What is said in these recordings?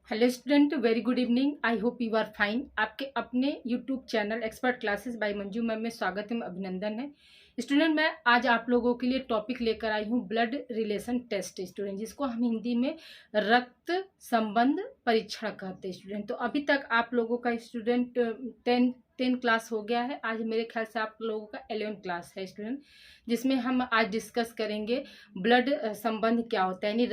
Hello student, very good evening. I hope you are fine. आपके अपने YouTube channel expert classes by Manju ma'am में स्वागत है, अभिनंदन है। स्टूडेंट, मैं आज आप लोगों के लिए टॉपिक लेकर आई हूँ ब्लड रिलेशन टेस्ट स्टूडेंट, जिसको हम हिंदी में रक्त संबंध परीक्षण कहते हैं स्टूडेंट। तो अभी तक आप लोगों का स्टूडेंट टेन क्लास हो गया है। आज मेरे ख्याल से आप लोगों का 11 क्लास है स्टूडेंट, जिसमें हम आज डिस्कस करेंगे ब्लड संबंध क्या होता है, यानी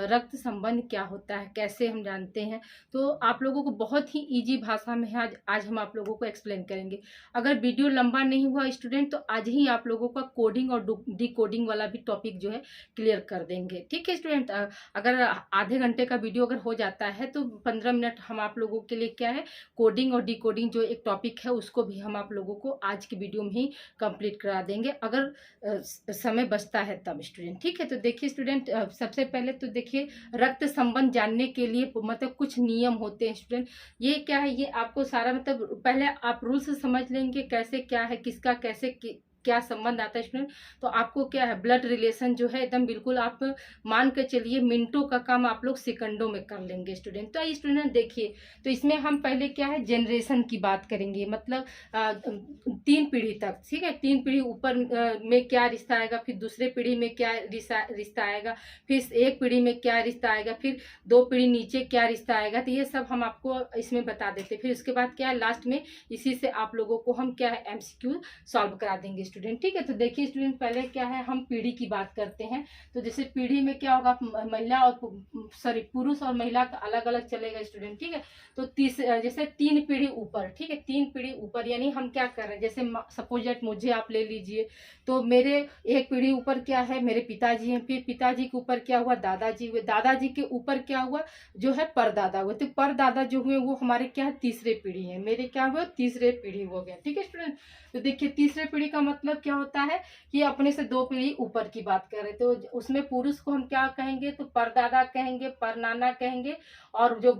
रक्त संबंध क्या होता है, कैसे हम जानते हैं। तो आप लोगों को बहुत ही इजी भाषा में है आज हम आप लोगों को एक्सप्लेन करेंगे। अगर वीडियो लंबा नहीं हुआ स्टूडेंट तो आज ही आप लोगों का कोडिंग और डिकोडिंग वाला भी टॉपिक जो है क्लियर कर देंगे। ठीक है स्टूडेंट, अगर आधे घंटे का वीडियो अगर हो जाता है तो 15 मिनट हम आप लोगों के लिए क्या है, कोडिंग और डिकोडिंग जो एक टॉपिक है उसको भी हम आप लोगों को आज की वीडियो में ही कंप्लीट करा देंगे, अगर समय बचता है तब स्टूडेंट। ठीक है, तो देखिए स्टूडेंट, सबसे पहले तो देखिए रक्त संबंध जानने के लिए मतलब कुछ नियम होते हैं स्टूडेंट। ये क्या है, ये आपको सारा मतलब पहले आप रूल्स समझ लेंगे कैसे क्या है, किसका कैसे क्या संबंध आता है स्टूडेंट। तो आपको क्या है, ब्लड रिलेशन जो है एकदम बिल्कुल आप मान के चलिए मिनटों का काम आप लोग सेकंडों में कर लेंगे स्टूडेंट। तो स्टूडेंट देखिए, तो इसमें हम पहले क्या है जनरेशन की बात करेंगे, मतलब 3 पीढ़ी तक। ठीक है, 3 पीढ़ी ऊपर में क्या रिश्ता आएगा, फिर दूसरे पीढ़ी में क्या रिश्ता आएगा, फिर एक पीढ़ी में क्या रिश्ता आएगा, फिर 2 पीढ़ी नीचे क्या रिश्ता आएगा। तो ये सब हम आपको इसमें बता देते। फिर उसके बाद क्या है, लास्ट में इसी से आप लोगों को हम क्या है एमसीक्यू सॉल्व करा देंगे स्टूडेंट। ठीक है, तो देखिए स्टूडेंट, पहले क्या है हम पीढ़ी की बात करते हैं। तो जैसे पीढ़ी में क्या होगा, महिला और पुरुष और महिला का अलग अलग चलेगा स्टूडेंट। ठीक है, तो जैसे 3 पीढ़ी ऊपर, ठीक है 3 पीढ़ी ऊपर यानी हम क्या कर रहे हैं, जैसे सपोज दैट मुझे आप ले लीजिए, तो मेरे एक पीढ़ी ऊपर क्या है मेरे पिताजी हैं, फिर पिताजी के ऊपर क्या हुआ दादाजी हुए, दादाजी के ऊपर क्या हुआ जो है परदादा हुए, तो परदादा जो हुए वो हमारे क्या है तीसरे पीढ़ी है, मेरे क्या हुए तीसरे पीढ़ी हो गए। ठीक है स्टूडेंट, तो देखिए तीसरे पीढ़ी का मतलब क्या होता है कि अपने से 2 पीढ़ी ऊपर की बात करें तो उसमें पुरुष को हम क्या कहेंगे, तो परदादा कहेंगे, परनाना कहेंगे। और जो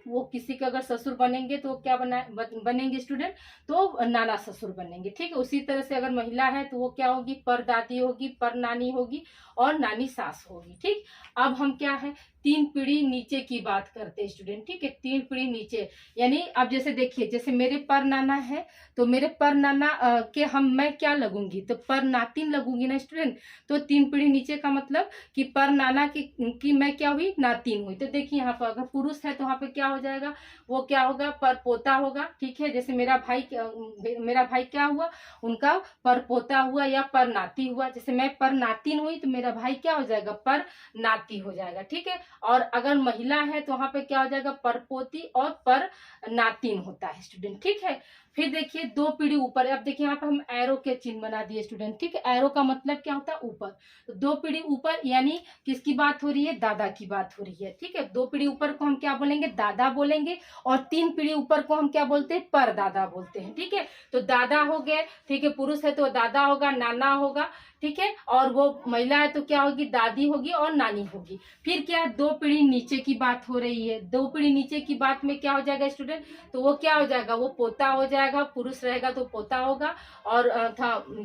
वो किसी के अगर ससुर बनेंगे तो क्या बनेंगे स्टूडेंट, तो नाना ससुर बनेंगे। ठीक है, उसी तरह से अगर महिला है तो वो क्या होगी, परदादी होगी, परनानी होगी और नानी सास होगी। ठीक, अब हम क्या है 3 पीढ़ी नीचे की बात करते हैं स्टूडेंट। ठीक है, 3 पीढ़ी नीचे यानी अब जैसे देखिए, जैसे मेरे परनाना है तो मेरे परनाना के मैं क्या लगूंगी, तो परनातिन लगूंगी ना स्टूडेंट। तो 3 पीढ़ी नीचे का मतलब कि परनाना की मैं क्या हुई, नातिन हुई। तो देखिए यहाँ पर अगर पुरुष है तो वहां पे क्या हो जाएगा, वो क्या होगा परपोता होगा। ठीक है, जैसे मेरा भाई क्या हुआ, उनका परपोता हुआ या परनाती हुआ। जैसे मैं परनातिन हुई तो मेरा भाई क्या हो जाएगा, परनाती हो जाएगा। ठीक है, और अगर महिला है तो वहां पे क्या हो जाएगा, परपोती और परनातिन होता है स्टूडेंट। ठीक है, फिर देखिए 2 पीढ़ी ऊपर, अब देखिए यहाँ पर हम एरो के चिन्ह बना दिए स्टूडेंट। ठीक है, एरो का मतलब क्या होता है ऊपर, तो 2 पीढ़ी ऊपर यानी किसकी बात हो रही है, दादा की बात हो रही है। ठीक है, 2 पीढ़ी ऊपर को हम क्या बोलेंगे, दादा बोलेंगे, और 3 पीढ़ी ऊपर को हम क्या बोलते हैं, परदादा बोलते हैं। ठीक है, तो दादा हो गए, ठीक है पुरुष है तो दादा होगा, नाना होगा। ठीक है, और वो महिला है तो क्या होगी, दादी होगी और नानी होगी। फिर क्या है 2 पीढ़ी नीचे की बात हो रही है, 2 पीढ़ी नीचे की बात में क्या हो जाएगा स्टूडेंट, तो वो क्या हो जाएगा, वो पोता हो जाएगा, पुरुष रहेगा तो पोता होगा, और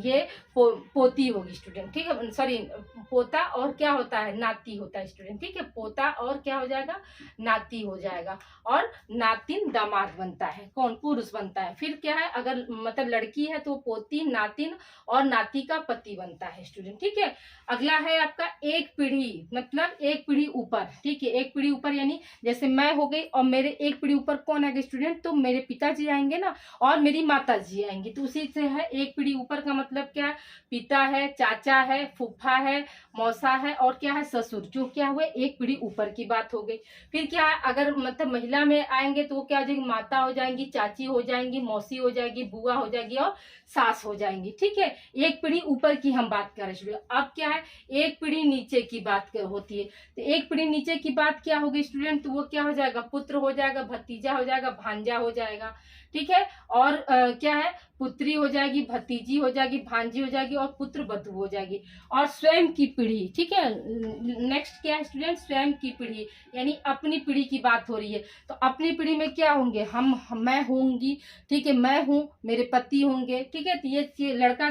ये पोती होगी स्टूडेंट। ठीक है, सॉरी पोता और क्या होता है, नाती होता है स्टूडेंट। ठीक है, पोता और क्या हो जाएगा, नाती हो जाएगा, और नातिन दामाद बनता है, कौन, पुरुष बनता है। फिर क्या है, अगर मतलब लड़की है तो पोती, नातिन और नाती का पति बनता है स्टूडेंट। ठीक है, अगला है आपका 1 पीढ़ी, मतलब 1 पीढ़ी ऊपर। ठीक है, 1 पीढ़ी ऊपर यानी जैसे मैं हो गई और मेरे 1 पीढ़ी ऊपर कौन आएगा स्टूडेंट, तो मेरे पिताजी आएंगे ना, और मेरी माता जी आएंगी। तो उसी से है 1 पीढ़ी ऊपर का मतलब क्या है, पिता है, चाचा है, फूफा है, मौसा है, और क्या है ससुर, जो क्या हुए 1 पीढ़ी ऊपर की बात हो गई। फिर क्या है, अगर मतलब महिला में आएंगे तो वो क्या हो जाएगी, माता हो जाएंगी, चाची हो जाएंगी, मौसी हो जाएगी, बुआ हो जाएगी और सास हो जाएंगी। ठीक है, 1 पीढ़ी ऊपर की हम बात कर रहे हैं। अब क्या है 1 पीढ़ी नीचे की बात होती है, तो 1 पीढ़ी नीचे की बात क्या होगी स्टूडेंट, तो वो क्या हो जाएगा, पुत्र हो जाएगा, भतीजा हो जाएगा, भांजा हो जाएगा। ठीक है, और क्या है, पुत्री हो जाएगी, भतीजी हो जाएगी, भांजी हो जाएगी और पुत्र वधू हो जाएगी। और स्वयं की पीढ़ी, ठीक है। नेक्स्ट क्या है स्टूडेंट, स्वयं की पीढ़ी, यानी अपनी पीढ़ी की बात हो रही है। तो अपनी पीढ़ी में क्या होंगे, मैं होंगी, ठीक है, मैं हूँ, मेरे पति होंगे, ठीक है। तो ये लड़का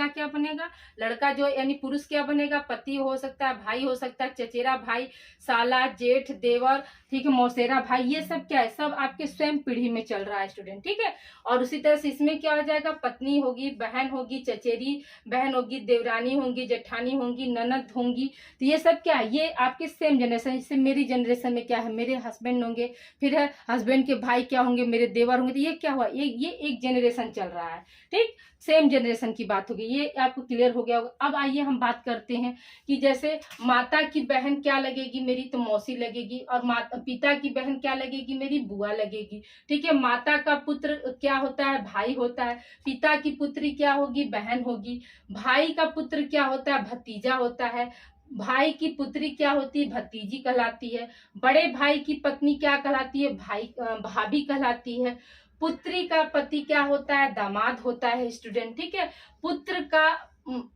क्या बनेगा, लड़का जो यानी पुरुष क्या बनेगा, पति हो सकता है, भाई हो सकता है, चचेरा भाई, साला, जेठ, देवर, ठीक है, मौसेरा भाई, ये सब क्या है, सब आपके स्वयं पीढ़ी में चल रहा है स्टूडेंट, ठीक है। और उसी तरह से इसमें क्या हो जाएगा, पत्नी होगी, बहन होगी, चचेरी बहन होगी, देवरानी होंगी, जेठानी होंगी, ननद होंगी। तो ये सब क्या है, ये आपके सेम जनरेशन, जैसे मेरी जनरेशन में क्या है, मेरे हस्बैंड होंगे, फिर है हस्बैंड के भाई क्या होंगे, मेरे देवर होंगे। तो ये क्या हुआ, ये एक जनरेशन चल रहा है, ठीक, सेम जनरेशन की बात होगी। ये आपको क्लियर हो गया होगा। अब आइए हम बात करते हैं कि जैसे माता की बहन क्या लगेगी मेरी, तो मौसी लगेगी, और पिता की बहन क्या लगेगी मेरी, बुआ लगेगी, ठीक है। माता का पुत्र क्या होता है, भाई होता है। पिता की पुत्री क्या होगी, बहन होगी। भाई का पुत्र क्या होता है, भतीजा होता है। भाई की पुत्री क्या होती है, भतीजी कहलाती है। बड़े भाई की पत्नी क्या कहलाती है, भाभी कहलाती है। पुत्री का पति क्या होता है, दामाद होता है स्टूडेंट, ठीक है।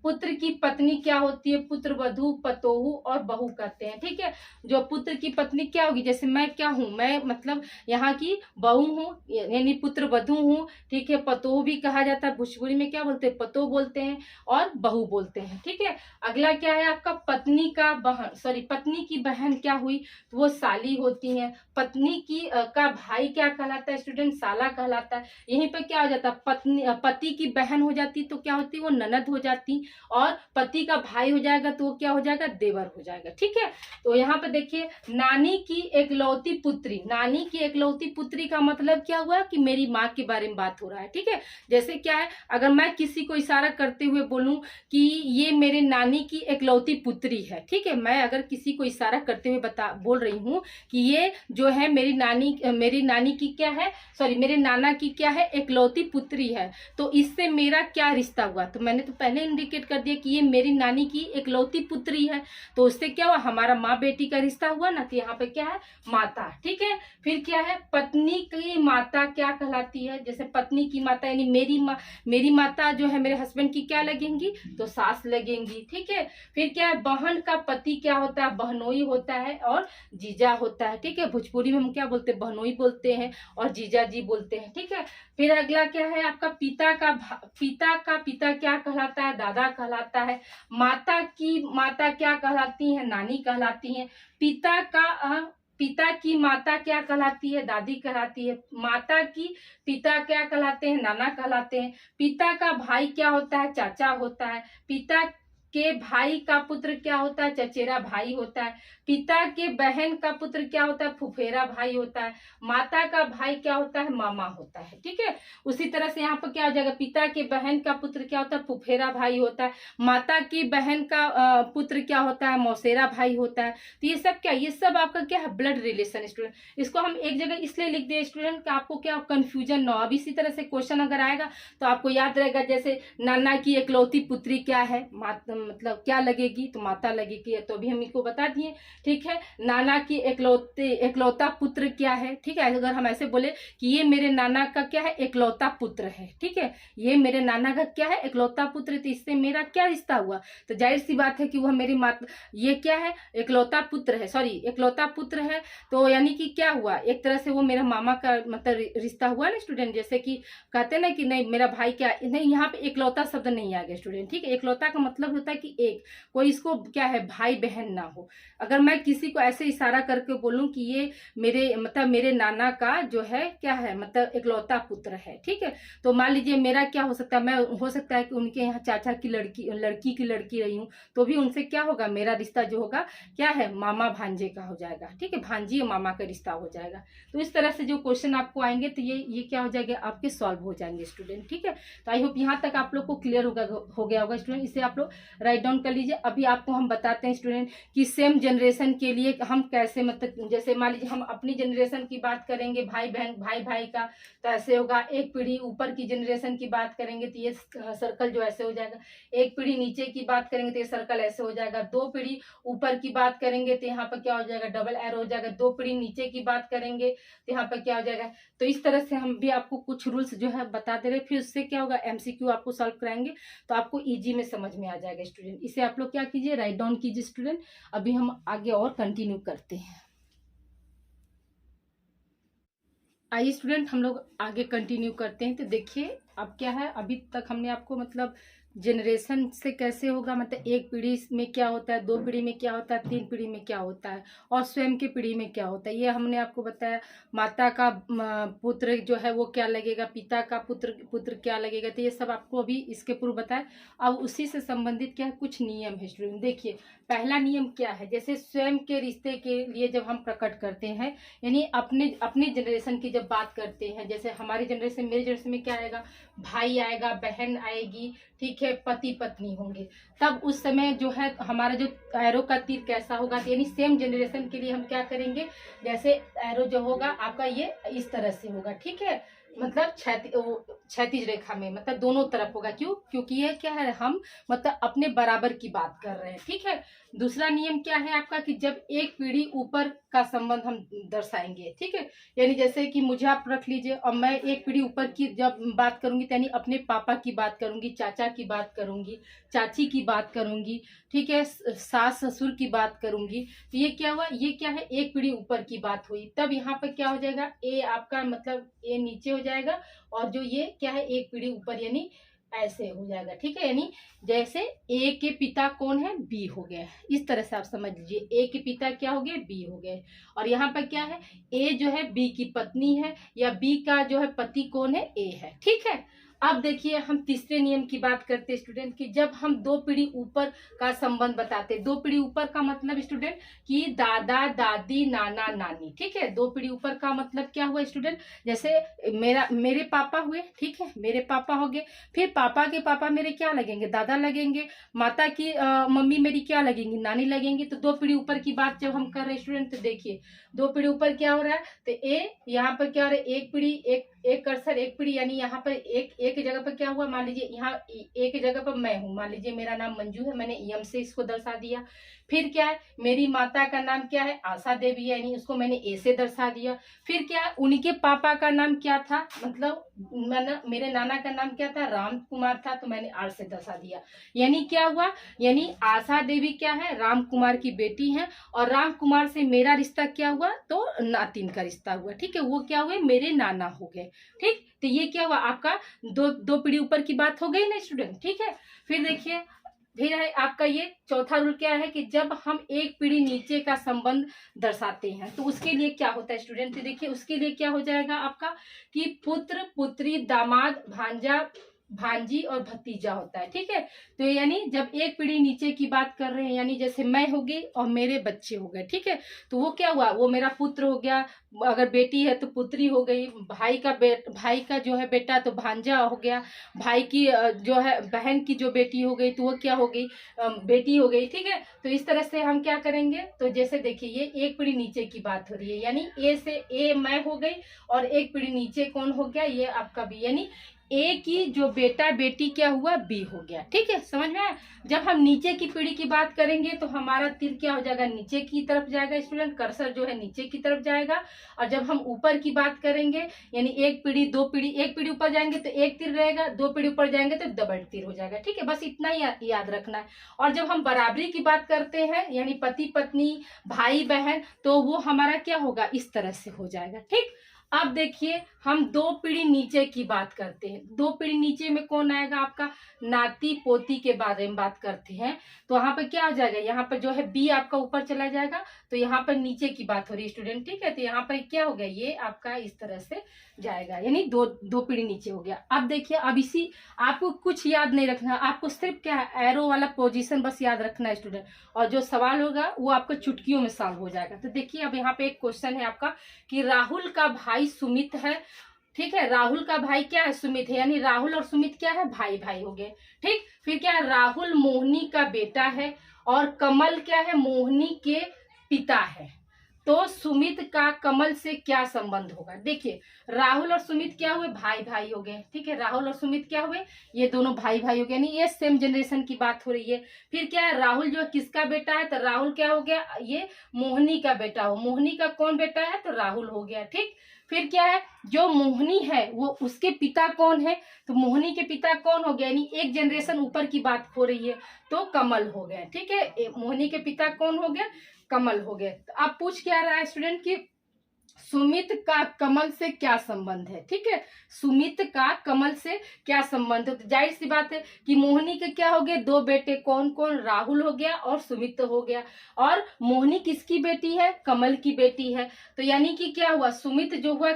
पुत्र की पत्नी क्या होती है, पुत्र वधू, पतोहू और बहू कहते हैं, ठीक है। जो पुत्र की पत्नी क्या होगी, जैसे मैं क्या हूँ, मैं मतलब यहाँ की बहू हूँ, यानी पुत्र वधू हूँ, ठीक है। पतोहू भी कहा जाता है, भोजपुरी में क्या बोलते हैं, पतो बोलते हैं और बहू बोलते हैं, ठीक है। अगला क्या है आपका, पत्नी की बहन क्या हुई, तो वो साली होती है। पत्नी की का भाई क्या कहलाता है स्टूडेंट, साला कहलाता है। यहीं पे क्या हो जाता है, पति की बहन हो जाती तो क्या होती, वो ननद हो जाती, और पति का भाई हो जाएगा तो वो क्या हो जाएगा, देवर हो जाएगा, ठीक है। तो यहाँ पे देखिए, नानी की एकलौती पुत्री का मतलब क्या हुआ कि मेरी माँ के बारे में बात हो रहा है, ठीक है। जैसे क्या है, अगर मैं किसी को इशारा करते हुए बोलूं कि ये मेरे नानी की एकलौती पुत्री है, ठीक है। मैं अगर किसी को इशारा करते हुए बोल रही हूँ कि ये जो है मेरी नानी की क्या है, मेरे नाना की क्या है, एकलौती पुत्री है, तो इससे मेरा क्या रिश्ता हुआ, तो मैंने तो पहले इंडिकेट कर दिया कि ये मेरी नानी की एकलौती पुत्री है, तो उससे क्या हुआ, हमारा माँ बेटी का रिश्ता हुआ ना। तो यहाँ पे क्या है, माता, ठीक है। फिर क्या है, पत्नी की माता क्या कहलाती है, जैसे पत्नी की माता यानी मेरी माता जो है मेरे हस्बैंड की क्या लगेंगी, तो सास लगेंगी, ठीक है। फिर क्या है, बहन का पति क्या होता है, बहनोई होता है और जीजा होता है, ठीक है। भोजपुरी में हम क्या बोलते हैं, बहनोई बोलते हैं और जीजा जी बोलते हैं, ठीक है। फिर अगला क्या है आपका, पिता क्या कहलाता है, दादा कहलाता है। माता की माता क्या कहलाती है, नानी कहलाती है। पिता की माता क्या कहलाती है, दादी कहलाती है। माता की पिता क्या कहलाते हैं, नाना कहलाते हैं। पिता का भाई क्या होता है, चाचा होता है। पिता के भाई का पुत्र क्या होता है, चचेरा भाई होता है। पिता के बहन का पुत्र क्या होता है, फुफेरा भाई होता है। माता का भाई क्या होता है, मामा होता है, ठीक है। उसी तरह से यहाँ पर क्या हो जाएगा, पिता के बहन का पुत्र क्या होता है, फुफेरा भाई होता है। माता की बहन का पुत्र क्या होता है, मौसेरा भाई होता है। तो ये सब क्या, ये सब आपका क्या है, ब्लड रिलेशन स्टूडेंट। इसको हम एक जगह इसलिए लिख दिए स्टूडेंट कि आपको क्या कंफ्यूजन ना हो। अब इसी तरह से क्वेश्चन अगर आएगा तो आपको याद रहेगा, जैसे नाना की एकलौती पुत्री क्या है, मतलब क्या लगेगी, तो माता लगेगी, तो अभी हम इसको बता दिए, ठीक है। नाना की एकलौता पुत्र क्या है, ठीक है। अगर हम ऐसे बोले कि ये मेरे नाना का क्या है, एकलौता पुत्र है, ठीक है, ये मेरे नाना का क्या है, एकलौता पुत्र, तो इससे मेरा क्या रिश्ता हुआ, तो जाहिर सी बात है कि वह मेरी माता, ये क्या है, एकलौता पुत्र है, एकलौता पुत्र है, तो यानी कि क्या हुआ, एक तरह से वो मेरा मामा का मतलब रिश्ता हुआ ना स्टूडेंट। जैसे कि कहते ना कि नहीं मेरा भाई क्या, नहीं, यहाँ पे एकलौता शब्द नहीं आ गया स्टूडेंट, ठीक है। एकलौता का मतलब होता है कि एक, कोई इसको क्या है, भाई बहन ना हो। अगर मैं किसी को ऐसे इशारा करके बोलूं कि ये मेरे नाना का जो है क्या है, मतलब एकलौता पुत्र है, ठीक है। तो मान लीजिए मेरा क्या हो सकता है, हो सकता है कि उनके यहाँ चाचा की लड़की की लड़की रही हूँ, तो भी उनसे क्या होगा, मेरा रिश्ता जो होगा क्या है, मामा भांजे का हो जाएगा, ठीक है, भांजी और मामा का रिश्ता हो जाएगा। तो इस तरह से जो क्वेश्चन आपको आएंगे तो ये क्या हो जाएगा, आपके सॉल्व हो जाएंगे स्टूडेंट, ठीक है। तो आई होप यहाँ तक आप लोग को क्लियर हो गया होगा स्टूडेंट। इसे आप लोग राइट डाउन कर लीजिए। अभी आपको हम बताते हैं स्टूडेंट कि सेम जनरेशन के लिए हम कैसे, मतलब जैसे मान लीजिए हम अपनी जनरेशन की बात करेंगे, भाई बहन भाई भाई का, तो ऐसे होगा। एक पीढ़ी ऊपर की जनरेशन की बात करेंगे तो ये सर्कल जो ऐसे हो जाएगा। एक पीढ़ी नीचे की बात करेंगे तो ये सर्कल ऐसे हो जाएगा। दो पीढ़ी ऊपर की बात करेंगे तो यहाँ पर क्या हो जाएगा, डबल एरो हो जाएगा। दो पीढ़ी नीचे की बात करेंगे तो यहाँ पर क्या हो जाएगा। तो इस तरह से हम भी आपको कुछ रूल्स जो है बता दे रहे, फिर उससे क्या होगा, एमसीक्यू आपको सॉल्व कराएंगे तो आपको इजी में समझ में आ जाएगा स्टूडेंट। इसे आप लोग क्या कीजिए, राइट डाउन कीजिए स्टूडेंट। अभी हम आगे और कंटिन्यू करते हैं। आइए स्टूडेंट हम लोग आगे कंटिन्यू करते हैं। तो देखिए अब क्या है, अभी तक हमने आपको मतलब जनरेशन से कैसे होगा, मतलब एक पीढ़ी में क्या होता है, दो पीढ़ी में क्या होता है, तीन पीढ़ी में क्या होता है, और स्वयं की पीढ़ी में क्या होता है, ये हमने आपको बताया। माता का पुत्र जो है वो क्या लगेगा, पिता का पुत्र क्या लगेगा, तो ये सब आपको अभी इसके पूर्व बताया। अब उसी से संबंधित क्या है, कुछ नियम है स्टूडेंट। देखिए पहला नियम क्या है, जैसे स्वयं के रिश्ते के लिए जब हम प्रकट करते हैं, यानी अपने जनरेशन की जब बात करते हैं, जैसे हमारी जनरेशन, मेरी जनरेशन में क्या आएगा, भाई आएगा, बहन आएगी, ठीक है, पति पत्नी होंगे। तब उस समय जो है हमारा जो एरो का तीर कैसा होगा, यानी सेम जनरेशन के लिए हम क्या करेंगे, जैसे एरो जो होगा आपका ये इस तरह से होगा, ठीक है, मतलब क्षैतिज रेखा में, मतलब दोनों तरफ होगा। क्यों, क्योंकि ये क्या है, हम मतलब अपने बराबर की बात कर रहे हैं, ठीक है। दूसरा नियम क्या है आपका, कि जब एक पीढ़ी ऊपर का संबंध हम दर्शाएंगे, ठीक है, यानी जैसे कि मुझे आप रख लीजिए और मैं एक पीढ़ी ऊपर की जब बात करूंगी, यानी अपने पापा की बात करूंगी, चाचा की बात करूंगी, चाची की बात करूंगी, ठीक है, सास ससुर की बात करूंगी, तो ये क्या हुआ, ये क्या है, एक पीढ़ी ऊपर की बात हुई। तब यहाँ पर क्या हो जाएगा, ए आपका मतलब ए नीचे हो जाएगा, और जो ये क्या है, एक पीढ़ी ऊपर, यानी ऐसे हो जाएगा, ठीक है। यानी जैसे ए के पिता कौन है, बी हो गए, इस तरह से आप समझ लीजिए। ए के पिता क्या हो गए, बी हो गए। और यहाँ पर क्या है, ए जो है बी की पत्नी है, या बी का जो है पति कौन है, ए है, ठीक है। अब देखिए हम तीसरे नियम की बात करते हैं स्टूडेंट, कि जब हम दो पीढ़ी ऊपर का संबंध बताते हैं, दो पीढ़ी ऊपर का मतलब स्टूडेंट कि दादा दादी नाना नानी, ठीक है। दो पीढ़ी ऊपर का मतलब क्या हुआ स्टूडेंट, जैसे मेरे पापा हुए, ठीक है, मेरे पापा हो गए, फिर पापा के पापा मेरे क्या लगेंगे, दादा लगेंगे, माता की मम्मी मेरी क्या लगेंगी, नानी लगेंगी। तो दो पीढ़ी ऊपर की बात जब हम कर रहे हैं स्टूडेंट, तो देखिए दो पीढ़ी ऊपर क्या हो रहा है, तो ए यहाँ पर क्या हो रहा है, एक पीढ़ी एक कर्सर एक पीढ़ी, यानी यहाँ पर एक जगह पर क्या हुआ, मान लीजिए यहाँ एक जगह पर मैं हूँ, मान लीजिए मेरा नाम मंजू है, मैंने यम से इसको दर्शा दिया। फिर क्या है, मेरी माता का नाम क्या है, आशा देवी है, यानी उसको मैंने ए से दर्शा दिया। फिर क्या है, उनके पापा का नाम क्या था, मतलब मेरे नाना का नाम क्या था, राम कुमार था, तो मैंने आर से दर्शा दिया। यानी क्या हुआ, यानी आशा देवी क्या है, राम कुमार की बेटी है, और राम कुमार से मेरा रिश्ता क्या हुआ, तो नातिन का रिश्ता हुआ, ठीक है, वो क्या हुए, मेरे नाना हो गए, ठीक। तो ये क्या हुआ आपका, दो पीढ़ी ऊपर की बात हो गई ना स्टूडेंट, ठीक है। फिर देखिए, फिर है आपका ये चौथा रूल क्या है, कि जब हम एक पीढ़ी नीचे का संबंध दर्शाते हैं, तो उसके लिए क्या होता है स्टूडेंट, तो देखिए उसके लिए क्या हो जाएगा आपका, कि पुत्र पुत्री दामाद भांजा भांजी और भतीजा होता है, ठीक है। तो यानी जब एक पीढ़ी नीचे की बात कर रहे हैं, यानी जैसे मैं हो गई और मेरे बच्चे हो गए, ठीक है, तो वो क्या हुआ, वो मेरा पुत्र हो गया, अगर बेटी है तो पुत्री हो गई, भाई का जो है बेटा तो भांजा हो गया, भाई की जो है बहन की जो बेटी हो गई तो वो क्या हो गई, बेटी हो गई, ठीक है। तो इस तरह से हम क्या करेंगे, तो जैसे देखिए ये एक पीढ़ी नीचे की बात हो रही है, यानी ए से ए मैं हो गई, और एक पीढ़ी नीचे कौन हो गया, ये आपका बी, यानी ए की जो बेटा बेटी क्या हुआ, बी हो गया, ठीक है, समझ में आया। जब हम नीचे की पीढ़ी की बात करेंगे तो हमारा तीर क्या हो जाएगा, नीचे की तरफ जाएगा स्टूडेंट, कर्सर जो है नीचे की तरफ जाएगा। और जब हम ऊपर की बात करेंगे, यानी एक पीढ़ी दो पीढ़ी, एक पीढ़ी ऊपर जाएंगे तो एक तीर रहेगा, दो पीढ़ी ऊपर जाएंगे तो डबल तीर हो जाएगा, ठीक है, बस इतना ही याद रखना है। और जब हम बराबरी की बात करते हैं, यानी पति पत्नी भाई बहन, तो वो हमारा क्या होगा, इस तरह से हो जाएगा, ठीक। अब देखिए हम दो पीढ़ी नीचे की बात करते हैं, दो पीढ़ी नीचे में कौन आएगा, आपका नाती पोती के बारे में बात करते हैं, तो वहां पर क्या हो जाएगा, यहाँ पर जो है बी आपका ऊपर चला जाएगा, तो यहाँ पर नीचे की बात हो रही है स्टूडेंट, ठीक है। तो यहाँ पर क्या हो गया, ये आपका इस तरह से जाएगा, यानी दो पीढ़ी नीचे हो गया। अब देखिए, अब इसी आपको कुछ याद नहीं रखना, आपको सिर्फ क्या है, एरो वाला पोजीशन बस याद रखना है स्टूडेंट, और जो सवाल होगा वो आपको चुटकियों में सॉल्व हो जाएगा। तो देखिए अब यहाँ पे एक क्वेश्चन है आपका, कि राहुल का भाई सुमित है, ठीक है। राहुल का भाई क्या है, सुमित है, यानी राहुल और सुमित क्या है, भाई भाई हो गए। ठीक, फिर क्या है, राहुल मोहिनी का बेटा है और कमल क्या है, मोहिनी के पिता है। तो सुमित का कमल से क्या संबंध होगा। देखिए राहुल और सुमित क्या हुए, भाई भाई हो गए। ठीक है, राहुल और सुमित क्या हुए, ये दोनों भाई भाई हो गए, यानी ये सेम जनरेशन की बात हो रही है। फिर क्या है, राहुल जो किसका बेटा है, तो राहुल क्या हो गया, ये मोहिनी का बेटा हो। मोहिनी का कौन बेटा है, तो राहुल हो गया। ठीक, फिर क्या है, जो मोहिनी है वो उसके पिता कौन है, तो मोहिनी के पिता कौन हो गया, यानी एक जनरेशन ऊपर की बात हो रही है, तो कमल हो गया। ठीक है, मोहिनी के पिता कौन हो गया, कमल हो गए। तो अब पूछ क्या रहा है स्टूडेंट की सुमित का कमल से क्या संबंध है। ठीक है, सुमित का कमल से क्या संबंध है, तो जाहिर सी बात है कि मोहिनी के क्या हो गए, दो बेटे, कौन कौन, राहुल हो गया और सुमित हो गया। और मोहिनी किसकी बेटी है, कमल की बेटी है। तो यानी कि क्या हुआ, सुमित जो हुआ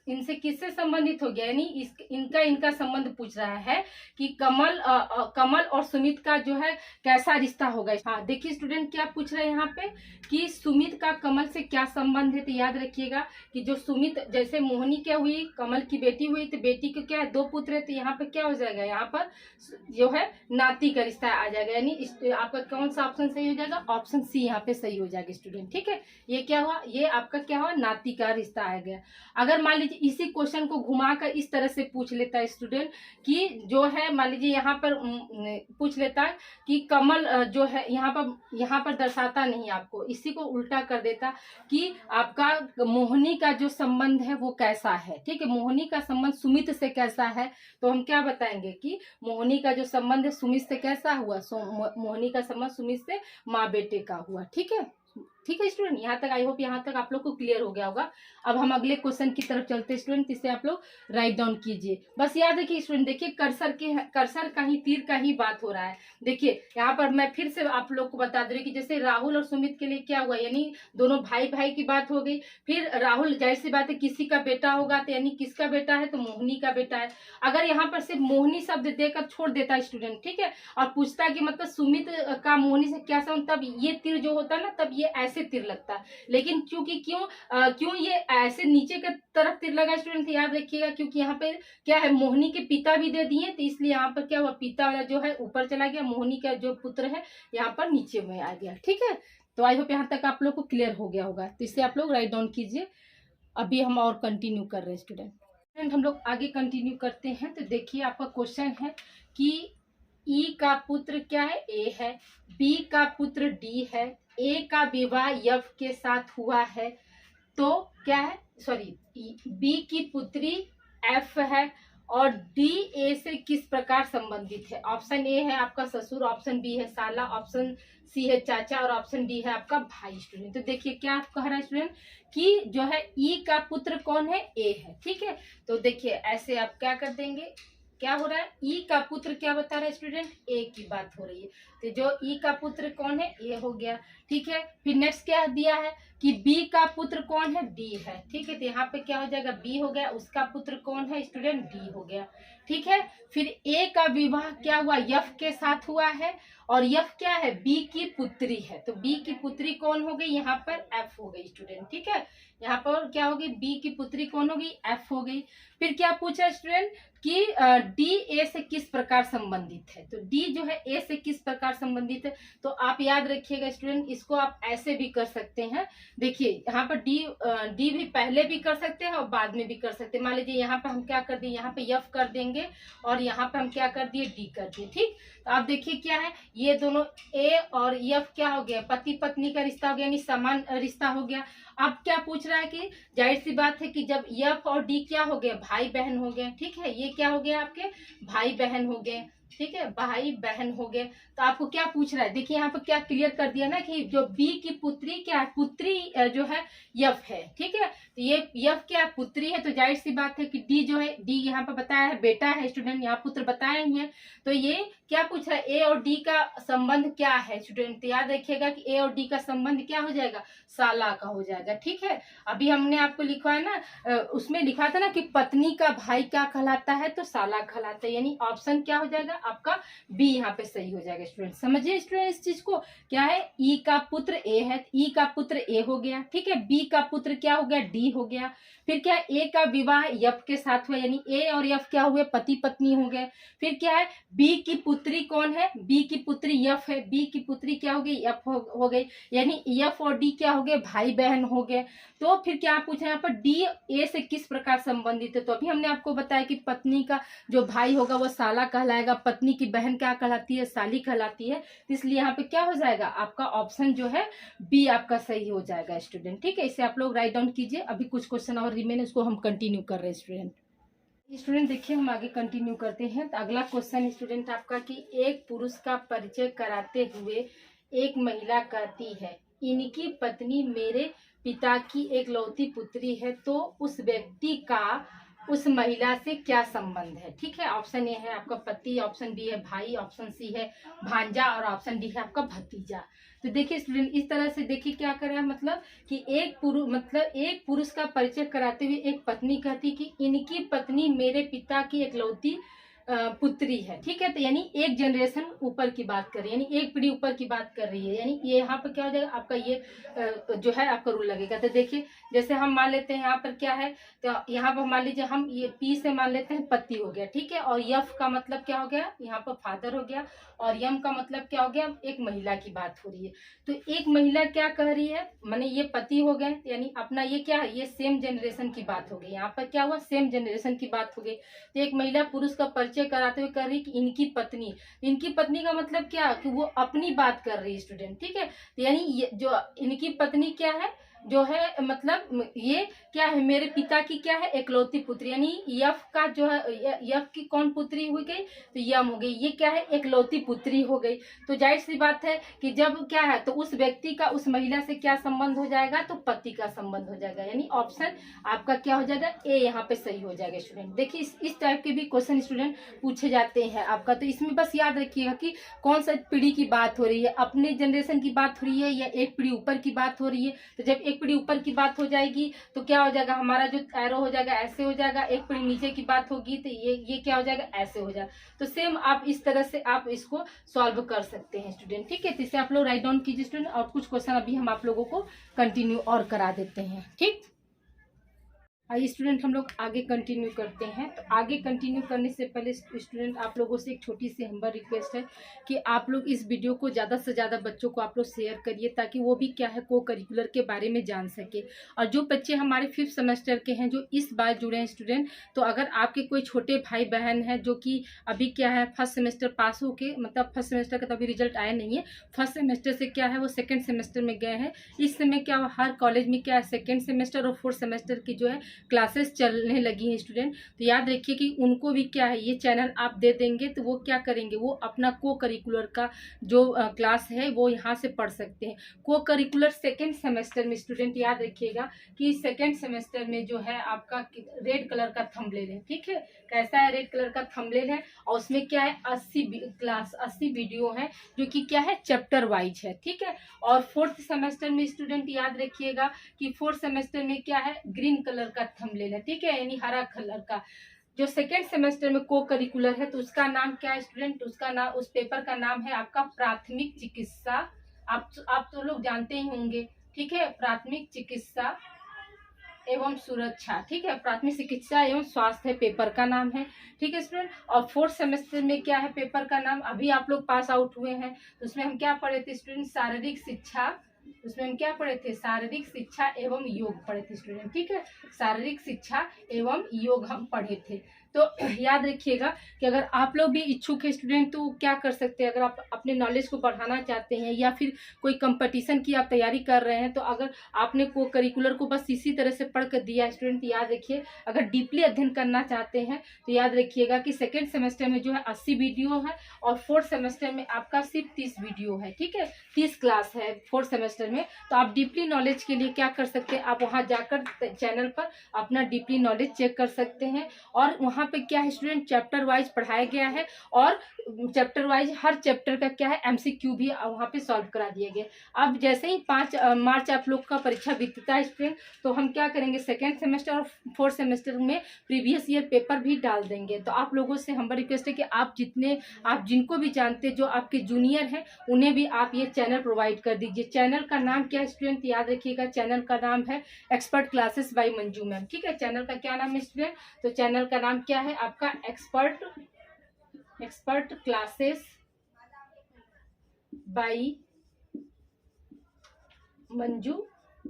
इनसे किससे संबंधित हो गया, यानी इनका संबंध पूछ रहा है कि कमल और सुमित का जो है कैसा रिश्ता होगा। हाँ देखिए स्टूडेंट, क्या पूछ रहे हैं यहाँ पे कि सुमित का कमल से क्या संबंध है। तो याद रखिएगा कि जो सुमित, जैसे मोहिनी क्या हुई, कमल की बेटी हुई, तो बेटी को क्या है, दो पुत्र है, तो यहाँ पे क्या हो जाएगा, यहाँ पर जो है नाती का रिश्ता आ जाएगा। यानी आपका कौन सा ऑप्शन सही हो जाएगा, ऑप्शन सी यहाँ पे सही हो जाएगा स्टूडेंट। ठीक है, ये क्या हुआ, ये आपका क्या हुआ, नाती का रिश्ता आ गया। अगर मान लीजिए इसी क्वेश्चन को घुमाकर इस तरह से पूछ लेता है स्टूडेंट कि जो है, मान लीजिए यहाँ पर पूछ लेता है कि कमल जो है यहाँ पर दर्शाता नहीं, आपको इसी को उल्टा कर देता कि आपका मोहिनी का जो संबंध है वो कैसा है। ठीक है, मोहिनी का संबंध सुमित से कैसा है, तो हम क्या बताएंगे कि मोहिनी का जो संबंध है सुमित से कैसा हुआ, मोहिनी का संबंध सुमित से माँ बेटे का हुआ। ठीक है, ठीक है स्टूडेंट, यहाँ तक आई होप यहाँ तक आप लोग को क्लियर हो गया होगा। अब हम अगले क्वेश्चन की तरफ चलते हैं स्टूडेंट, इसे आप लोग राइट डाउन कीजिए। बस याद रखिए स्टूडेंट, देखिए कर्सर का ही, तीर का ही बात हो रहा है। देखिए यहाँ पर मैं फिर से आप लोग को बता दे रही कि जैसे राहुल और सुमित के लिए क्या हुआ, यानी दोनों भाई भाई की बात हो गई। फिर राहुल जाहिर सी बात है किसी का बेटा होगा, तो यानी किसका बेटा है, तो मोहिनी का बेटा है। अगर यहाँ पर सिर्फ मोहिनी शब्द देकर छोड़ देता है स्टूडेंट, ठीक है, और पूछता है कि मतलब सुमित का मोहिनी से क्या संबंध, तब ये तीर जो होता है ना, तब ये ऐसे तीर लगता है। लेकिन क्योंकि क्यों ये ऐसे नीचे की तरफ तीर लगा स्टूडेंट, याद रखिएगा क्योंकि यहाँ पे क्या है, मोहिनी के पिता भी दे दिए, तो इसलिए यहाँ पर क्या हुआ, पिता वाला जो है ऊपर चला गया, मोहिनी का जो पुत्र है यहाँ पर नीचे में आ गया। ठीक है, तो आई होप यहाँ तक आप लोग को क्लियर हो गया होगा। तो इसे आप लोग राइट डाउन कीजिए। अभी हम और कंटिन्यू कर रहे हैं स्टूडेंट, हम लोग आगे कंटिन्यू करते हैं। तो देखिए आपका क्वेश्चन है कि ई का पुत्र क्या है, ए है, बी का पुत्र डी है, ए का विवाह यफ के साथ हुआ है, तो क्या है, सॉरी, बी की पुत्री एफ है और डी ए से किस प्रकार संबंधित है। ऑप्शन ए है आपका ससुर, ऑप्शन बी है साला, ऑप्शन सी है चाचा और ऑप्शन डी है आपका भाई। स्टूडेंट तो देखिए क्या कह रहा है स्टूडेंट कि जो है ई का पुत्र कौन है, ए है। ठीक है, तो देखिए ऐसे आप क्या कर देंगे, क्या हो रहा है, ई का पुत्र क्या बता रहा है स्टूडेंट, ए की बात हो रही है, तो जो ई का पुत्र कौन है, ए हो गया। ठीक है, फिर नेक्स्ट क्या दिया है कि बी का पुत्र कौन है, डी है। ठीक है, तो यहाँ पे क्या हो जाएगा, बी हो गया, उसका पुत्र कौन है स्टूडेंट, डी हो गया। ठीक है, फिर ए का विवाह क्या हुआ, यफ के साथ हुआ है और यफ क्या है, बी की पुत्री है, तो बी की पुत्री कौन हो गई, यहाँ पर एफ हो गई स्टूडेंट। ठीक है, यहाँ पर क्या होगी, बी की पुत्री कौन हो गई, एफ हो गई। फिर क्या पूछा स्टूडेंट कि डी ए से किस प्रकार संबंधित है, तो डी जो है ए से किस प्रकार संबंधित है, तो आप याद रखिएगा स्टूडेंट, इसको आप ऐसे भी कर सकते हैं। देखिए यहाँ पर डी भी पहले भी कर सकते हैं और बाद में भी कर सकते हैं। मान लीजिए यहाँ पर हम क्या कर दिए, यहाँ पे यफ कर देंगे और यहाँ पे हम क्या कर दिए, डी कर दिए। ठीक, तो आप देखिए क्या है, ये दोनों ए और यफ क्या हो गया, पति पत्नी का रिश्ता हो गया, यानी समान रिश्ता हो गया। अब क्या पूछ रहा है कि जाहिर सी बात है कि जब यफ और डी क्या हो गए, भाई बहन हो गए। ठीक है, ये क्या हो गया, आपके भाई बहन हो गए। ठीक है, भाई बहन हो गए, तो आपको क्या पूछ रहा है, देखिए यहाँ पर क्या क्लियर कर दिया ना कि जो बी की पुत्री क्या है, पुत्री जो है यफ है। ठीक है, तो ये यफ क्या पुत्री है, तो जाहिर सी बात है कि डी जो है, डी यहाँ पर बताया है बेटा है स्टूडेंट, यहाँ पुत्र बताए ही है, तो ये क्या पूछ रहा है, ए और डी का संबंध क्या है स्टूडेंट, तो याद रखिएगा कि ए और डी का संबंध क्या हो जाएगा, साला का हो जाएगा। ठीक है, अभी हमने आपको लिखा है ना, उसमें लिखा था ना कि पत्नी का भाई क्या कहलाता है, तो साला कहलाता है, यानी ऑप्शन क्या हो जाएगा, आपका बी यहाँ पे सही हो जाएगा स्टूडेंट। समझिए स्टूडेंट इस चीज को, क्या है ई का पुत्र ए है, ई का पुत्र ए हो गया, ठीक है। बी का पुत्र क्या हो गया, डी हो गया। फिर क्या है, ए का विवाह यफ के साथ हुआ, यानी ए और यफ क्या हुए, पति पत्नी हो गए। फिर क्या है, बी की पुत्री कौन है, बी की पुत्री यफ है, बी की पुत्री क्या हो गई, यफ हो गई, यानी यफ और डी क्या हो गए, भाई बहन हो गए। तो फिर क्या पूछा यहाँ पर, डी ए से किस प्रकार संबंधित है। तो अभी हमने आपको बताया कि पत्नी का जो भाई होगा वो साला कहलाएगा, पत्नी की बहन क्या कहलाती है, साली कहलाती है। तो इसलिए यहाँ पे क्या हो जाएगा, आपका ऑप्शन जो है बी आपका सही हो जाएगा स्टूडेंट, ठीक है। इसे आप लोग राइट डाउन कीजिए। अभी कुछ क्वेश्चन और रिमेन, उसको हम कंटिन्यू कर रहे हैं स्टूडेंट। देखिए हम आगे कंटिन्यू करते हैं। तो अगला क्वेश्चन स्टूडेंट आपका कि एक पुरुष का परिचय कराते हुए एक महिला कहती है, इनकी पत्नी मेरे पिता की एकलौती पुत्री है, तो उस व्यक्ति का उस महिला से क्या संबंध है, ठीक है। ऑप्शन ए है आपका पति, ऑप्शन बी है भाई, ऑप्शन सी है भांजा और ऑप्शन डी है आपका भतीजा। तो देखिए स्टूडेंट इस तरह से देखिए क्या कर रहा है, मतलब कि एक पुरुष का परिचय कराते हुए एक पत्नी कहती कि इनकी पत्नी मेरे पिता की एकलौती पुत्री है, ठीक है। तो यानी एक जनरेशन ऊपर की बात कर रही है, यानी एक पीढ़ी ऊपर की बात कर रही है, यानी ये यहाँ पर क्या हो जाएगा आपका, ये जो है आपका रूल लगेगा। तो देखिए जैसे हम मान लेते हैं यहाँ पर क्या है, तो यहाँ पर मान लीजिए हम ये पी से मान लेते हैं पति हो गया, ठीक है। और यफ का मतलब क्या हो गया, यहाँ पर फादर हो गया, और यम का मतलब क्या हो गया, एक महिला की बात हो रही है। तो एक महिला क्या कह रही है, माने ये पति हो गए, यानी अपना ये क्या है, ये सेम जनरेशन की बात हो गई। यहाँ पर क्या हुआ, सेम जनरेशन की बात हो गई। तो एक महिला पुरुष का परिचय कराते हुए कर रही कि इनकी पत्नी का मतलब क्या, कि वो अपनी बात कर रही है स्टूडेंट, ठीक है। तो यानी ये जो इनकी पत्नी क्या है, जो है मतलब ये क्या है, मेरे पिता की क्या है, एकलौती पुत्री, यानी यफ का जो है, यफ की कौन पुत्री हो गई, तो यम हो गई, ये क्या है, एकलौती पुत्री हो गई। तो जाहिर सी बात है कि जब क्या है, तो उस व्यक्ति का उस महिला से क्या संबंध हो जाएगा, तो पति का संबंध हो जाएगा, यानी ऑप्शन आपका क्या हो जाएगा, ए यहाँ पे सही हो जाएगा स्टूडेंट। देखिए इस टाइप के भी क्वेश्चन स्टूडेंट पूछे जाते हैं आपका। तो इसमें बस याद रखिएगा कि कौन सा पीढ़ी की बात हो रही है, अपने जनरेशन की बात हो रही है या एक पीढ़ी ऊपर की बात हो रही है। तो जब एक पीढ़ी ऊपर की बात हो जाएगी तो क्या हो जाएगा, हमारा जो एरो हो जाएगा ऐसे हो जाएगा, एक पीढ़ी नीचे की बात होगी तो ये क्या हो जाएगा, ऐसे हो जाएगा। तो सेम आप इस तरह से आप इसको सॉल्व कर सकते हैं स्टूडेंट, ठीक है। तो इसे आप लोग राइट डाउन कीजिए स्टूडेंट, और कुछ क्वेश्चन अभी हम आप लोगों को कंटिन्यू और करा देते हैं, ठीक। आइए स्टूडेंट हम लोग आगे कंटिन्यू करते हैं। तो आगे कंटिन्यू करने से पहले स्टूडेंट आप लोगों से एक छोटी सी हम्बल रिक्वेस्ट है कि आप लोग इस वीडियो को ज़्यादा से ज़्यादा बच्चों को आप लोग शेयर करिए, ताकि वो भी क्या है को करिकुलर के बारे में जान सके। और जो बच्चे हमारे 5th सेमेस्टर के हैं जो इस बार जुड़े हैं स्टूडेंट, तो अगर आपके कोई छोटे भाई बहन हैं जो कि अभी क्या है 1st सेमेस्टर पास होके, मतलब 1st सेमेस्टर का तो अभी रिजल्ट आया नहीं है, 1st सेमेस्टर से क्या है वो 2nd सेमेस्टर में गए हैं। इस समय क्या हर कॉलेज में क्या है 2nd सेमेस्टर और 4th सेमेस्टर की जो है क्लासेस चलने लगी हैं स्टूडेंट। तो याद रखिए कि उनको भी क्या है ये चैनल आप दे देंगे तो वो क्या करेंगे, वो अपना को करिकुलर का जो क्लास है वो यहाँ से पढ़ सकते हैं। को करिकुलर 2nd सेमेस्टर में स्टूडेंट याद रखिएगा कि 2nd सेमेस्टर में जो है आपका रेड कलर का थंबनेल है, ठीक है। कैसा है, रेड कलर का थंबनेल है, और उसमें क्या है 80 वीडियो है जो कि क्या है चैप्टर वाइज है, ठीक है। और 4th सेमेस्टर में स्टूडेंट याद रखिएगा कि 4th सेमेस्टर में क्या है ग्रीन कलर का थंबनेल है, ठीक है, यानी हरा कलर का। जो 2nd सेमेस्टर में को करिकुलर है तो उसका नाम क्या है स्टूडेंट, उसका नाम, उस पेपर का नाम है आपका प्राथमिक चिकित्सा। आप तो लोग जानते ही होंगे, ठीक है, प्राथमिक चिकित्सा एवं सुरक्षा, ठीक है, प्राथमिक चिकित्सा एवं स्वास्थ्य पेपर का नाम है, ठीक है स्टूडेंट। और 4th सेमेस्टर में क्या है पेपर का नाम, अभी आप लोग पास आउट हुए हैं तो उसमें हम क्या पढ़े थे स्टूडेंट, शारीरिक शिक्षा। उसमें हम क्या पढ़े थे, शारीरिक शिक्षा एवं योग पढ़े थे स्टूडेंट, ठीक है, शारीरिक शिक्षा एवं योग हम पढ़े थे। तो याद रखिएगा कि अगर आप लोग भी इच्छुक है स्टूडेंट तो क्या कर सकते हैं, अगर आप अपने नॉलेज को बढ़ाना चाहते हैं या फिर कोई कंपटीशन की आप तैयारी कर रहे हैं, तो अगर आपने को करिकुलर को बस इसी तरह से पढ़ कर दिया स्टूडेंट, याद रखिए अगर डीपली अध्ययन करना चाहते हैं तो याद रखिएगा कि 2nd सेमेस्टर में जो है 80 वीडियो है और 4th सेमेस्टर में आपका सिर्फ 30 वीडियो है, ठीक है, 30 क्लास है 4th सेमेस्टर में। तो आप डीपली नॉलेज के लिए क्या कर सकते हैं, आप वहाँ जाकर चैनल पर अपना डीपली नॉलेज चेक कर सकते हैं। और वहाँ पे क्या है स्टूडेंट चैप्टर वाइज पढ़ाया गया है, और चैप्टर वाइज हर चैप्टर का क्या है एमसीक्यू भी वहाँ पे सॉल्व करा दिया गया। अब जैसे ही 5 मार्च आप लोग का परीक्षा बीतता है स्टूडेंट, तो हम क्या करेंगे सेकेंड सेमेस्टर और फोर्थ सेमेस्टर में प्रीवियस ईयर पेपर भी डाल देंगे। तो आप लोगों से हमारी रिक्वेस्ट है कि आप जिनको भी जानते जो आपके जूनियर हैं उन्हें भी आप ये चैनल प्रोवाइड कर दीजिए। चैनल का नाम क्या है स्टूडेंट, याद रखिएगा, चैनल का नाम है expert classes by Manju ma'am. ठीक है, चैनल का क्या नाम है स्टूडेंट, तो चैनल का नाम क्या है आपका expert classes by Manju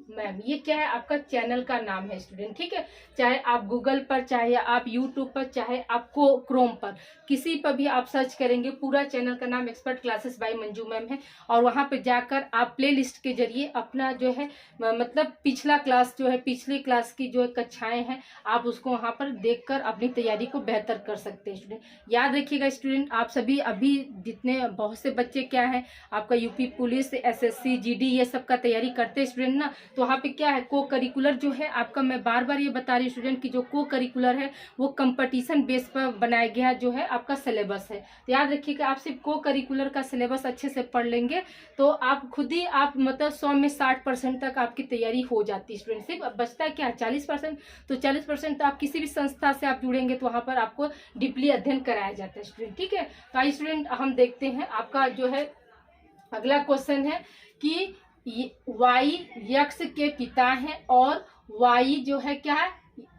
ma'am. ये क्या है आपका चैनल का नाम है स्टूडेंट। ठीक है, चाहे आप गूगल पर, चाहे आप यूट्यूब पर, चाहे आपको क्रोम पर, किसी पर भी आप सर्च करेंगे, पूरा चैनल का नाम expert classes by Manju ma'am है। और वहां पे जाकर आप प्ले लिस्ट के जरिए अपना जो है मतलब पिछला क्लास जो है, पिछली क्लास की जो कक्षाएं हैं, आप उसको वहां पर देखकर अपनी तैयारी को बेहतर कर सकते हैं स्टूडेंट। याद रखिएगा स्टूडेंट, आप सभी अभी जितने बहुत से बच्चे क्या है आपका यूपी पुलिस, एसएससी, जीडी ये सब का तैयारी करते हैं स्टूडेंट ना, तो वहाँ पे क्या है को करिकुलर जो है आपका, मैं बार बार ये बता रही हूँ स्टूडेंट की जो को करिकुलर है वो कंपटीशन बेस पर बनाया गया जो है आपका सिलेबस है। तो याद रखिएगा, आप सिर्फ को करिकुलर का सिलेबस अच्छे से पढ़ लेंगे तो आप खुद ही आप मतलब 100 में 60% तक आपकी तैयारी हो जाती है स्टूडेंट। सिर्फ बचता है क्या 40%, तो 40% तो आप किसी भी संस्था से आप जुड़ेंगे तो वहाँ पर आपको डीपली अध्ययन कराया जाता है स्टूडेंट। ठीक है, तो आइए स्टूडेंट हम देखते हैं आपका जो है अगला क्वेश्चन है कि वाई यक्ष के पिता है और वाई जो है क्या है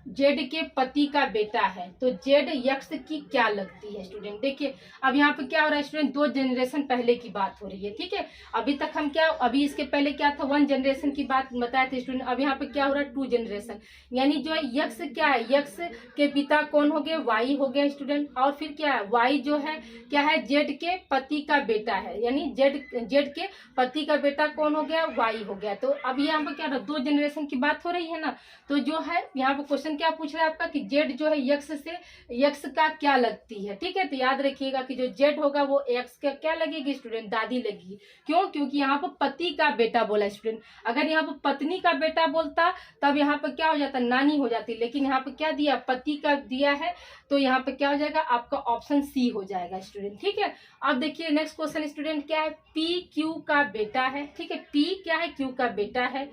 जेड के पति का बेटा है, तो जेड यक्ष की क्या लगती है स्टूडेंट। देखिए अब यहाँ पे क्या हो रहा है स्टूडेंट, 2 जनरेशन पहले की बात हो रही है। ठीक है, अभी तक हम क्या, अभी इसके पहले क्या था 1 जनरेशन की बात बताए थे स्टूडेंट। अब यहाँ पे क्या हो रहा है 2 जनरेशन, यानी जो है यक्ष क्या है, यक्ष के पिता कौन हो गए, वाई हो गया स्टूडेंट। और फिर क्या है वाई जो है क्या है जेड के पति का बेटा है, यानी जेड के पति का बेटा कौन हो गया, वाई हो गया। तो अब यहाँ पे क्या 2 जनरेशन की बात हो रही है ना, तो जो है यहाँ पे क्वेश्चन क्या पूछ रहा है आपका कि जेड जो है यक्ष से यक्ष का क्या लगती है। ठीक है, तो याद रखिएगा कि जो जेड होगा वो यक्ष का क्या लगेगी स्टूडेंट, दादी लगेगी। क्यों, क्योंकि यहाँ पर पति का बेटा बोला स्टूडेंट। अगर यहाँ पर पत्नी का बेटा बोलता तब यहाँ पर क्या हो जाता, नानी हो जाती, लेकिन यहाँ पर क्या दिया, पति का दिया है, तो यहाँ पे क्या हो जाएगा आपका ऑप्शन सी हो जाएगा स्टूडेंट। ठीक है, अब देखिए नेक्स्ट क्वेश्चन स्टूडेंट क्या है, पी क्यू का बेटा है। ठीक है, पी क्या है, क्यू का बेटा है,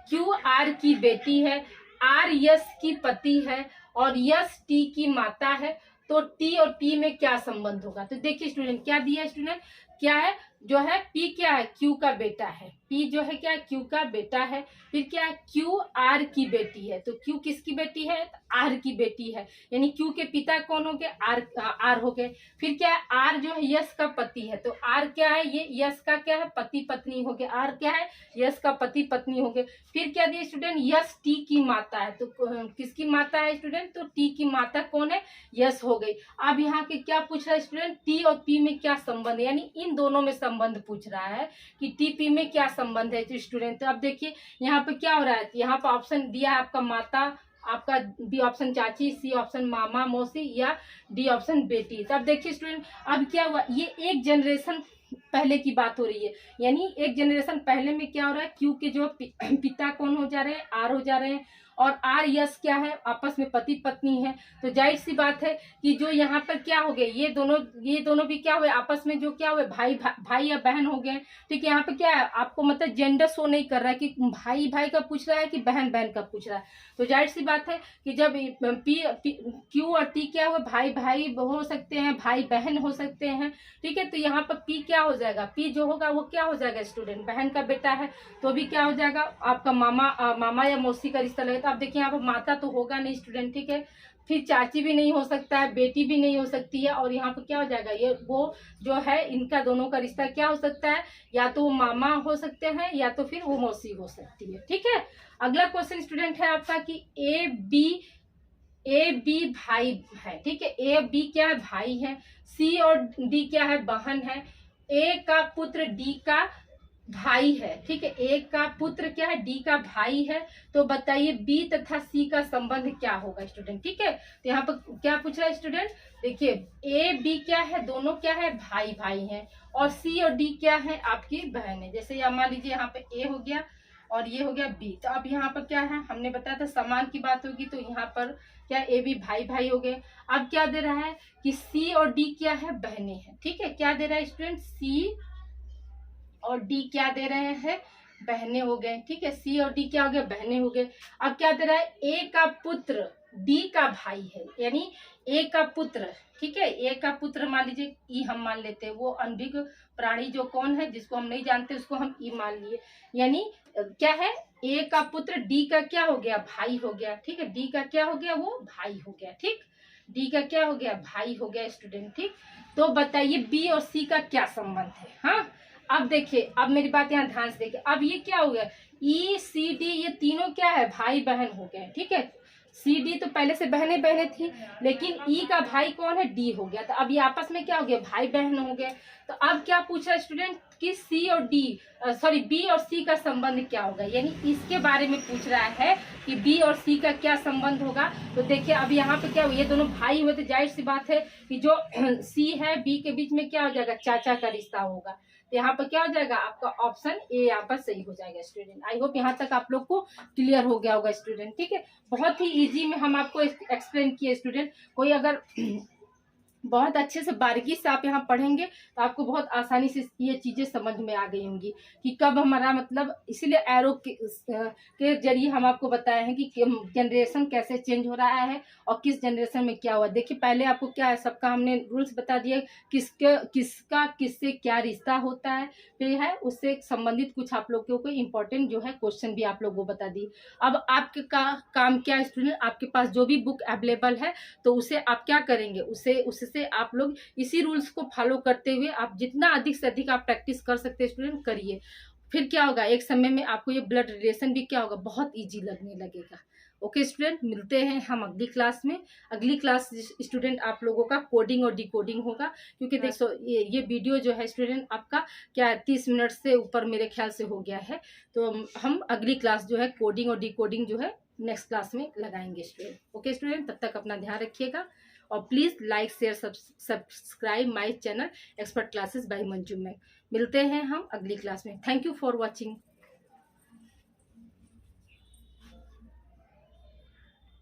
क्यू आर की बेटी है, आर यस की पति है और यस टी की माता है, तो टी और पी में क्या संबंध होगा। तो देखिए स्टूडेंट क्या दिया है स्टूडेंट, क्या है जो है पी क्या है क्यू का बेटा है, पी जो है क्या है क्यू का बेटा है। फिर क्या है क्यू आर की बेटी है, तो क्यू किसकी बेटी है, आर की बेटी है, यानी क्यू के पिता कौन हो गए, आर हो गए। फिर क्या है आर जो है यस का पति है, तो आर क्या है ये यस का क्या है पति पत्नी हो गए, आर क्या है यस का पति पत्नी हो गए। फिर क्या दिया स्टूडेंट, यस टी की माता है, तो किसकी माता है स्टूडेंट, तो टी की माता कौन है, यस हो गई। अब यहाँ के क्या पूछ रहा है स्टूडेंट, टी और पी में क्या संबंध है, यानी इन दोनों में संबंध पूछ रहा है कि टी पी में क्या संबंध है। तो स्टूडेंट तो अब देखिए यहाँ पे क्या हो रहा है, यहाँ पे ऑप्शन दिया है आपका माता, आपका बी ऑप्शन चाची, सी ऑप्शन मामा मौसी, या डी ऑप्शन बेटी। तो अब देखिए स्टूडेंट अब क्या हुआ, ये एक जनरेशन पहले की बात हो रही है, यानी एक जनरेशन पहले में क्या हो रहा है क्यू के जो पिता कौन हो जा रहे हैं, आर हो जा रहे हैं, और आर यस क्या है आपस में पति पत्नी है। तो जाहिर सी बात है कि जो यहाँ पर क्या हो गए ये दोनों भी क्या हुए आपस में जो क्या हुए भाई या बहन हो गए। ठीक है, यहाँ पे क्या है आपको मतलब जेंडर शो नहीं कर रहा है कि भाई का पूछ रहा है कि बहन का पूछ रहा है। तो जाहिर सी बात है कि जब क्यू और टी क्या हुआ भाई हो सकते हैं, भाई बहन हो सकते हैं। ठीक है, तो यहाँ पर पी क्या हो जाएगा, पी जो होगा वो क्या हो जाएगा स्टूडेंट, बहन का बेटा है, तो भी क्या हो जाएगा आपका मामा या मौसी का रिश्ता लगेगा। अब देखिए यहाँ पर माता तो होगा नहीं स्टूडेंट। ठीक है, फिर चाची भी नहीं हो सकता है, बेटी भी नहीं हो सकती है, और यहाँ पर क्या हो जाएगा ये वो जो है इनका दोनों का रिश्ता क्या हो सकता है, या तो वो मामा हो सकते हैं या तो फिर वो मौसी हो सकती है। ठीक है, अगला क्वेश्चन स्टूडेंट है आपका कि ए बी भाई है। ठीक है, ए बी क्या है भाई है, सी और डी क्या है बहन है, ए का पुत्र डी का भाई है। ठीक है, ए का पुत्र क्या है डी का भाई है, तो बताइए बी तथा सी का संबंध क्या होगा स्टूडेंट। ठीक है, तो यहाँ पर क्या पूछ रहा है स्टूडेंट, देखिए ए बी क्या है दोनों क्या है भाई हैं, और सी और डी क्या है आपकी बहन है। जैसे मान लीजिए यहाँ पे ए हो गया और ये हो गया बी। तो अब यहाँ पर क्या है, हमने बताया था समान की बात होगी, तो यहाँ पर क्या ए बी भाई भाई हो गए। अब क्या दे रहा है कि सी और डी क्या है, बहनें हैं। ठीक है, क्या दे रहा है स्टूडेंट, सी और डी क्या दे रहे हैं, बहनें हो गए। ठीक है, सी और डी क्या हो गया, बहनें हो गए। अब क्या दे रहा है, ए का पुत्र डी का भाई है, यानी ए का पुत्र। ठीक है, ए का पुत्र मान लीजिए ई हम मान लेते हैं, वो अनभिज्ञ प्राणी जो कौन है, जिसको हम नहीं जानते, उसको हम ई मान लिए। यानी क्या है, ए का पुत्र डी का क्या हो गया, भाई हो गया। ठीक है, डी का क्या हो गया, वो भाई हो गया। ठीक, डी का क्या हो गया, भाई हो गया स्टूडेंट। ठीक, तो बताइए बी और सी का क्या संबंध है। हाँ, अब देखिए, अब मेरी बात यहाँ ध्यान से देखिए। अब ये क्या हो गया, ई सी डी ये तीनों क्या है, भाई बहन हो गए। ठीक है, सी डी तो पहले से बहने बहने थी, लेकिन ई का भाई कौन है, डी हो गया। तो अब ये आपस में क्या हो गया, भाई बहन हो गए। तो अब क्या पूछा स्टूडेंट कि सी और डी सॉरी बी और सी का संबंध क्या होगा, यानी इसके बारे में पूछ रहा है कि बी और सी का क्या संबंध होगा। तो देखिए अब यहाँ पे क्या, ये दोनों भाई हुए, तो जाहिर सी बात है कि जो सी है बी के बीच में क्या हो जाएगा, चाचा का रिश्ता होगा। तो यहाँ पर क्या हो जाएगा, आपका ऑप्शन ए यहाँ पर सही हो जाएगा स्टूडेंट। आई होप यहाँ तक आप लोग को क्लियर हो गया होगा स्टूडेंट। ठीक है, बहुत ही इजी में हम आपको एक्सप्लेन किए स्टूडेंट। कोई अगर बहुत अच्छे से बारीकी से आप यहाँ पढ़ेंगे तो आपको बहुत आसानी से ये चीज़ें समझ में आ गई होंगी कि कब हमारा मतलब, इसीलिए एरो के जरिए हम आपको बताए हैं कि जनरेशन कैसे चेंज हो रहा है और किस जनरेशन में क्या हुआ। देखिए पहले आपको क्या है, सबका हमने रूल्स बता दिया, किसका किससे क्या रिश्ता होता है, फिर है उससे संबंधित कुछ आप लोगों को इम्पोर्टेंट जो है क्वेश्चन भी आप लोगों को बता दी। अब आपके काम क्या है स्टूडेंट, आपके पास जो भी बुक अवेलेबल है तो उसे आप क्या करेंगे, उससे आप लोग इसी रूल्स को फॉलो करते हुए आप जितना अधिक से अधिक आप प्रैक्टिस कर सकते हैं स्टूडेंट, करिए। फिर क्या होगा, एक समय में आपको ये ब्लड रिलेशन भी क्या होगा, बहुत इजी लगने लगेगा। ओके स्टूडेंट, मिलते हैं हम अगली क्लास में। अगली क्लास स्टूडेंट आप लोगों का कोडिंग और डिकोडिंग होगा, क्योंकि देखो ये वीडियो जो है स्टूडेंट आपका क्या 30 मिनट से ऊपर मेरे ख्याल से हो गया है। तो हम अगली क्लास जो है कोडिंग और डिकोडिंग जो है नेक्स्ट क्लास में लगाएंगे स्टूडेंट। ओके स्टूडेंट, तब तक अपना ध्यान रखिएगा और please like share subscribe my channel expert classes by Manju ma'am. मिलते हैं हम अगली क्लास में। Thank you for watching.